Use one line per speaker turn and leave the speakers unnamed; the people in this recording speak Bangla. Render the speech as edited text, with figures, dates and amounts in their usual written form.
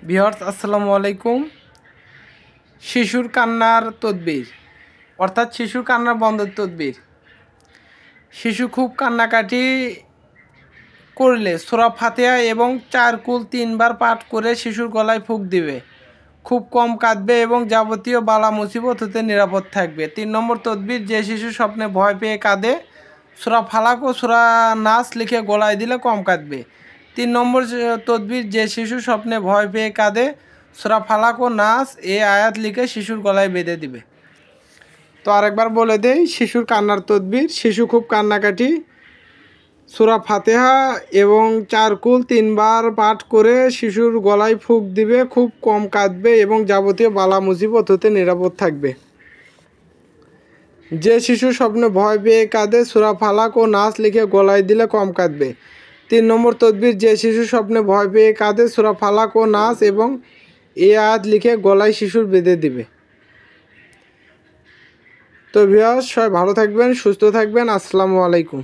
ভিউয়ার্স আসসালামু আলাইকুম। শিশুর কান্নার তদবির অর্থাৎ শিশুর কান্নার বন্ধের তদবির। শিশু খুব কান্নাকাটি করলে সূরা ফাতিহা এবং 4 কুল 3 বার পাঠ করে শিশুর গলায় ফুঁক দিবে। খুব কম কাঁদবে এবং যাবতীয় বালা মুসিবত হতে নিরাপদ থাকবে। 3 নম্বর তদবির, যে শিশু স্বপ্নে ভয় পেয়ে কাঁদে সূরা ফালাক ও সূরা নাস লিখে গলায় দিলে কম কাঁদবে। 3 নম্বর তদবির, যে শিশু স্বপ্নে ভয় পেয়ে কাঁদে সূরা ফালাক ও নাস আয়াত লিখে শিশুর গলায় বেঁধে দিবে। তো আরেকবার বলে দেই শিশুর কান্নার তদবির। শিশু খুব কান্নাকাটি সূরা ফাতিহা এবং 4 কুল 3 বার পাঠ করে শিশুর গলায় ফুঁক দিবে। খুব কম কাঁদবে এবং যাবতীয় বালা মুসিবত হতে নিরাপদ থাকবে। যে শিশু স্বপ্নে ভয় পেয়ে কাঁদে সূরা ফালাক ও নাস লিখে গলায় দিলে কম কাঁদবে। 3 নম্বর তদবির, যে শিশু স্বপ্নে ভয় পেয়ে কাঁদে সূরা ফালাক ও নাস এবং আয়াত লিখে গলায় শিশুর বেঁধে দিবে। তো ভিউয়ার্স, সবাই ভালো থাকবেন, সুস্থ থাকবেন। আসসালামু আলাইকুম।